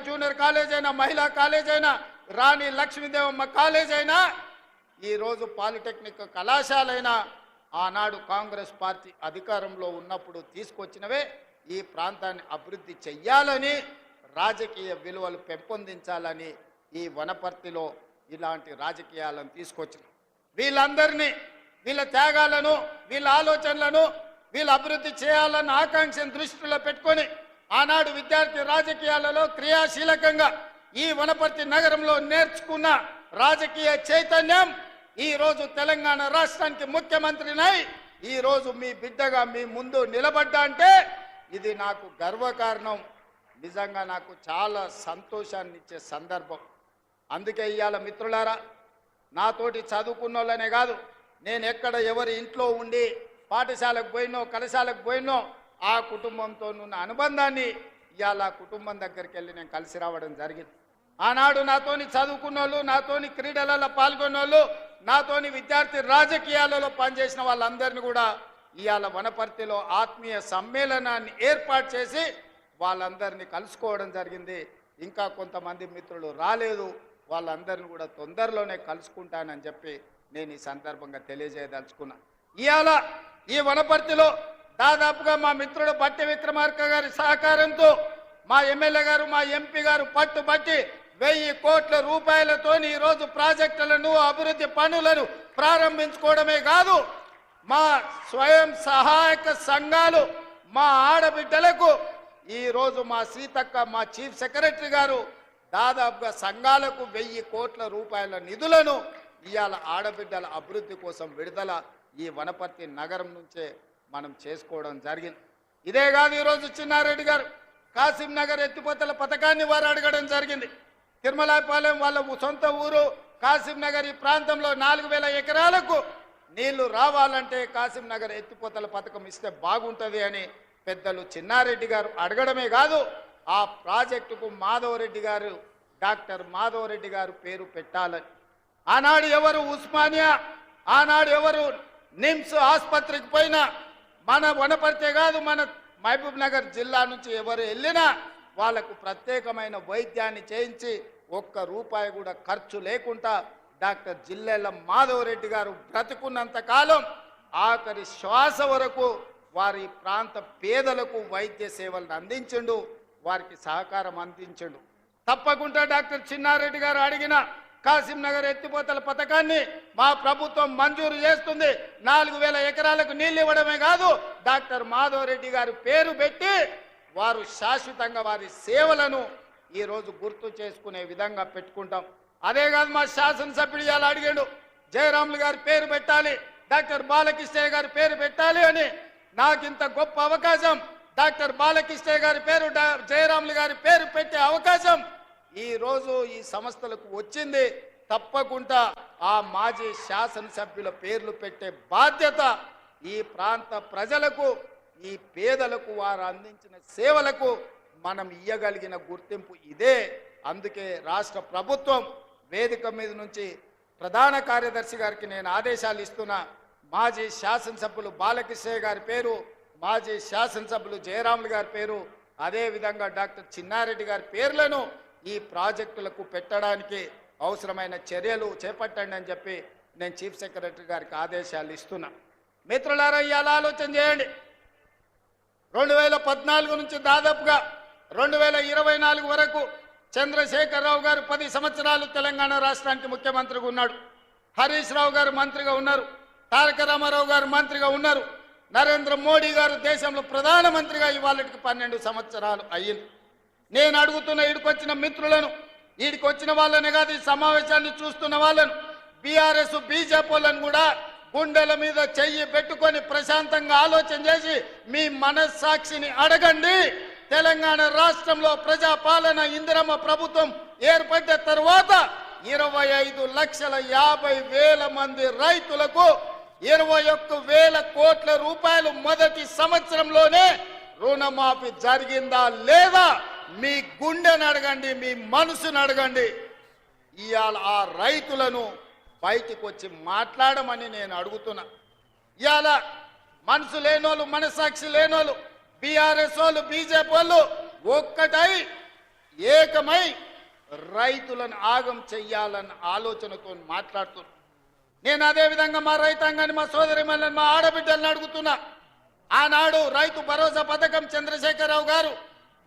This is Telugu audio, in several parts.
జూనియర్ కాలేజ్ అయినా, మహిళా కాలేజ్ అయినా, రాణి లక్ష్మీదేవమ్మ కాలేజ్ అయినా, ఈరోజు పాలిటెక్నిక్ కళాశాలైనా ఆనాడు కాంగ్రెస్ పార్టీ అధికారంలో ఉన్నప్పుడు తీసుకొచ్చినవే. ఈ ప్రాంతాన్ని అభివృద్ధి చెయ్యాలని, రాజకీయ విలువలు పెంపొందించాలని ఈ వనపర్తిలో ఇలాంటి రాజకీయాలను తీసుకొచ్చిన వీళ్ళందరినీ, వీళ్ళ త్యాగాలను, వీళ్ళ ఆలోచనలను, వీళ్ళ అభివృద్ధి చేయాలన్న ఆకాంక్షను దృష్టిలో పెట్టుకొని ఆనాడు విద్యార్థి రాజకీయాలలో క్రియాశీలకంగా ఈ వనపర్తి నగరంలో నేర్చుకున్న రాజకీయ చైతన్యం ఈరోజు తెలంగాణ రాష్ట్రానికి ముఖ్యమంత్రినై ఈరోజు మీ బిడ్డగా మీ ముందు నిలబడ్డా అంటే ఇది నాకు గర్వకారణం. నిజంగా నాకు చాలా సంతోషాన్ని ఇచ్చే సందర్భం. అందుకే ఇవాళ మిత్రులారా, నాతోటి చదువుకున్న వాళ్ళనే కాదు, నేను ఎక్కడ ఎవరి ఇంట్లో ఉండి పాఠశాలకు పోయినో కళాశాలకు పోయినో ఆ కుటుంబంతో ఉన్న అనుబంధాన్ని ఇవాళ కుటుంబం దగ్గరికి వెళ్ళి నేను కలిసి రావడం జరిగింది. ఆనాడు నాతోని చదువుకున్న వాళ్ళు, నాతోని క్రీడలలో పాల్గొన్న వాళ్ళు, నాతోని విద్యార్థి రాజకీయాలలో పనిచేసిన వాళ్ళందరినీ కూడా ఇవాళ వనపర్తిలో ఆత్మీయ సమ్మేళనాన్ని ఏర్పాటు చేసి వాళ్ళందరినీ కలుసుకోవడం జరిగింది. ఇంకా కొంతమంది మిత్రులు రాలేదు, వాళ్ళందరినీ కూడా తొందరలోనే కలుసుకుంటానని చెప్పి నేను ఈ సందర్భంగా తెలియజేయదలుచుకున్నా. ఇవాళ ఈ వనపర్తిలో దాదాపుగా మా మిత్రుడు బట్టి విక్రమార్క గారి సహకారంతో మా ఎమ్మెల్యే గారు, మా ఎంపీ గారు పట్టుబట్టి 1000 కోట్ల రూపాయలతో ఈరోజు ప్రాజెక్టులను, అభివృద్ధి పనులను ప్రారంభించుకోవడమే కాదు, మా స్వయం సహాయక సంఘాలు, మా ఆడబిడ్డలకు ఈరోజు మా సీతక్క, మా చీఫ్ సెక్రటరీ గారు దాదాపుగా సంఘాలకు 1000 కోట్ల రూపాయల నిధులను ఇవాళ ఆడబిడ్డల అభివృద్ధి కోసం విడుదల ఈ వనపర్తి నగరం నుంచే మనం చేసుకోవడం జరిగింది. ఇదే కాదు, ఈరోజు చిన్నారెడ్డి గారు కాసిం నగర్ ఎత్తిపోతల పథకాన్ని వారు అడగడం జరిగింది. తిరుమలాపాలెం వాళ్ళ సొంత ఊరు కాసిం నగర్, ఈ ప్రాంతంలో 4000 ఎకరాలకు నీళ్లు రావాలంటే కాసిం నగర్ ఎత్తిపోతల పథకం ఇస్తే బాగుంటుంది అని పెద్దలు చిన్నారెడ్డి గారు అడగడమే కాదు, ఆ ప్రాజెక్టుకు మాధవరెడ్డి గారు, డాక్టర్ మాధవరెడ్డి గారు పేరు పెట్టాలని. ఆనాడు ఎవరు ఉస్మానియా, ఆనాడు ఎవరు నిమ్స్ ఆసుపత్రికి పోయినా, మన వనపర్తే కాదు మన మహబూబ్ నగర్ జిల్లా నుంచి ఎవరు వెళ్ళినా వాళ్లకు ప్రత్యేకమైన వైద్యాన్ని చేయించి ఒక్క రూపాయి కూడా ఖర్చు లేకుండా డాక్టర్ జిల్లెల మాధవరెడ్డి గారు బ్రతుకున్నంత కాలం ఆఖరి శ్వాస వరకు వారి ప్రాంత పేదలకు వైద్య సేవలను అందించిండు, వారికి సహకారం అందించిండు. తప్పకుండా డాక్టర్ చిన్నారెడ్డి గారు అడిగిన కాసిం నగర్ ఎత్తిపోతల పథకాన్ని మా ప్రభుత్వం మంజూరు చేస్తుంది. 4000 ఎకరాలకు నీళ్ళు ఇవ్వడమే కాదు, డాక్టర్ మాధవరెడ్డి గారి పేరు పెట్టి వారు శాశ్వతంగా వారి సేవలను ఈరోజు గుర్తు చేసుకునే విధంగా పెట్టుకుంటాం. అదే కాదు, మా శాసనసభ్యుడు ఇలా అడిగాడు, జయరాములు గారి పేరు పెట్టాలి, డాక్టర్ బాలకృష్ణయ్య గారి పేరు పెట్టాలి అని. నాకు ఇంత గొప్ప అవకాశం, డాక్టర్ బాలకృష్ణయ్య గారి పేరు, జయరాములు గారి పేరు పెట్టే అవకాశం ఈరోజు ఈ సంస్థలకు వచ్చింది. తప్పకుండా ఆ మాజీ శాసనసభ్యుల పేర్లు పెట్టే బాధ్యత ఈ ప్రాంత ప్రజలకు, ఈ పేదలకు, వారు అందించిన సేవలకు మనం ఇయ్యగలిగిన గుర్తింపు ఇదే. అందుకే రాష్ట్ర ప్రభుత్వం వేదిక మీద నుంచి ప్రధాన కార్యదర్శి గారికి నేను ఆదేశాలు ఇస్తున్నా. మాజీ శాసనసభ్యులు బాలకృష్ణయ్య గారి పేరు, మాజీ శాసనసభ్యులు జయరాములు గారి పేరు, అదేవిధంగా డాక్టర్ చిన్నారెడ్డి గారి పేర్లను ఈ ప్రాజెక్టులకు పెట్టడానికి అవసరమైన చర్యలు చేపట్టండి అని చెప్పి నేను చీఫ్ సెక్రటరీ గారికి ఆదేశాలు ఇస్తున్నా. మిత్రులారా, ఇవాళ ఆలోచన చేయండి. 2014 నుంచి దాదాపుగా 2024 వరకు చంద్రశేఖరరావు గారు 10 సంవత్సరాలు తెలంగాణ రాష్ట్రానికి ముఖ్యమంత్రిగా ఉన్నాడు. హరీష్ రావు గారు మంత్రిగా ఉన్నారు, తారక రామారావు గారు మంత్రిగా ఉన్నారు, నరేంద్ర మోడీ గారు దేశంలో ప్రధానమంత్రిగా ఇవాళకి 12 సంవత్సరాలు అయ్యింది. నేను అడుగుతున్న ఈడికొచ్చిన మిత్రులను, ఈడికొచ్చిన వాళ్ళనే కాదు, ఈ సమావేశాన్ని చూస్తున్న వాళ్ళను, బీఆర్ఎస్ బీజేపీ వాళ్ళను కూడా గుండెల మీద చెయ్యి పెట్టుకొని ప్రశాంతంగా ఆలోచన చేసి మీ మనస్సాక్షిని అడగండి. తెలంగాణ రాష్ట్రంలో ప్రజాపాలన ఇందిరమ్మ ప్రభుత్వం ఏర్పడ్డ తర్వాత 25,50,000 మంది రైతులకు 21,000 కోట్ల రూపాయలు మొదటి సంవత్సరంలోనే రుణమాఫీ జరిగిందా లేదా? మీ గుండెను అడగండి, మీ మనసును అడగండి. ఇవాళ ఆ రైతులను బయటికి వచ్చి మాట్లాడమని నేను అడుగుతున్నా. ఇవాళ మనసు లేనోళ్ళు, మనసాక్షి లేనోళ్ళు, బీఆర్ఎస్ వాళ్ళు, బీజేపీ వాళ్ళు ఒక్కటై ఏకమై రైతులను ఆగం చెయ్యాలన్న ఆలోచనతో మాట్లాడుతున్నా. నేను అదే విధంగా మా రైతాంగాన్ని, మా సోదరి మా ఆడబిడ్డలను అడుగుతున్నా. ఆనాడు రైతు భరోసా పథకం చంద్రశేఖరరావు గారు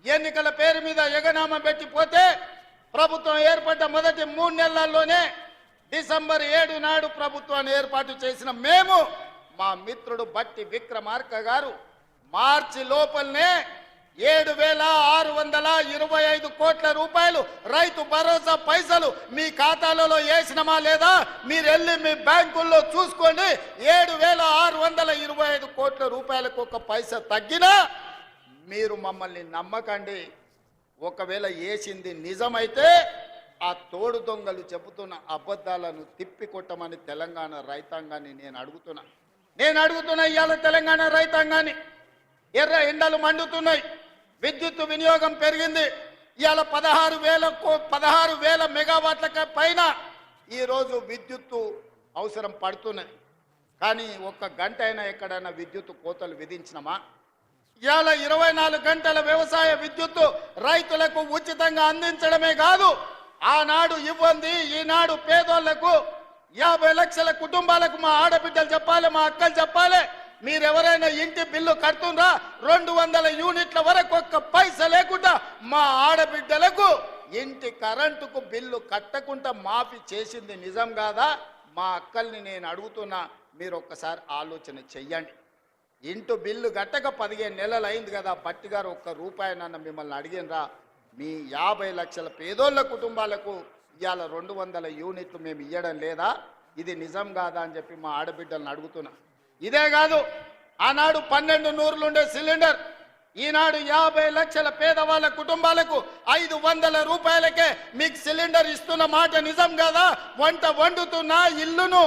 ఎన్నికల పేరు మీద ఎగనామం పెట్టిపోతే ప్రభుత్వం ఏర్పడ్డ మొదటి 3 నెలల్లోనే డిసెంబర్ 7 నాడు ప్రభుత్వాన్ని ఏర్పాటు చేసిన మేము, మా మిత్రుడు బట్టి విక్రమార్క గారు మార్చి లోపలనే 7,625 కోట్ల రూపాయలు రైతు భరోసా పైసలు మీ ఖాతాలలో వేసినమా లేదా మీరు వెళ్ళి మీ బ్యాంకుల్లో చూసుకోండి. 7,625 కోట్ల రూపాయలకు ఒక పైసా తగ్గినా మీరు మమ్మల్ని నమ్మకండి. ఒకవేళ వేసింది నిజమైతే ఆ తోడు దొంగలు చెబుతున్న అబద్ధాలను తిప్పికొట్టమని తెలంగాణ రైతాంగాన్ని నేను అడుగుతున్నా. ఇవాళ తెలంగాణ రైతాంగాన్ని ఎర్ర ఎండలు మండుతున్నాయి, విద్యుత్ వినియోగం పెరిగింది. ఇవాళ 16,000 మెగావాట్ల పైన ఈరోజు విద్యుత్తు అవసరం పడుతున్నది. కానీ ఒక్క గంట అయినా ఎక్కడైనా విద్యుత్ కోతలు విధించినమా? ఇవాళ 24 గంటల వ్యవసాయ విద్యుత్తు రైతులకు ఉచితంగా అందించడమే కాదు, ఆనాడు ఇవ్వండి ఈనాడు పేదోళ్లకు 50 లక్షల కుటుంబాలకు మా ఆడబిడ్డలు చెప్పాలి, మా అక్కలు చెప్పాలి, మీరెవరైనా ఇంటి బిల్లు కడుతుండ్రా 200 యూనిట్ల వరకు ఒక్క పైసా లేకుండా మా ఆడబిడ్డలకు ఇంటి కరెంటుకు బిల్లు కట్టకుండా మాఫీ చేసింది నిజం కాదా? మా అక్కల్ని నేను అడుగుతున్నా, మీరు ఒక్కసారి ఆలోచన చెయ్యండి. ఇంటి బిల్లు గట్టక 15 నెలలు అయింది కదా, బట్టి గారు ఒక్క రూపాయనన్న మిమ్మల్ని అడిగినరా? మీ 50 లక్షల పేదోళ్ళ కుటుంబాలకు ఇవాళ 200 యూనిట్లు మేము ఇవ్వడం లేదా? ఇది నిజం కాదా అని చెప్పి మా ఆడబిడ్డలను అడుగుతున్నా. ఇదే కాదు, ఆనాడు 12 నూరులుండే సిలిండర్ ఈనాడు 50 లక్షల పేదవాళ్ళ కుటుంబాలకు 500 రూపాయలకే మీకు సిలిండర్ ఇస్తున్న మాట నిజం కాదా? వంట వండుతున్న ఇల్లును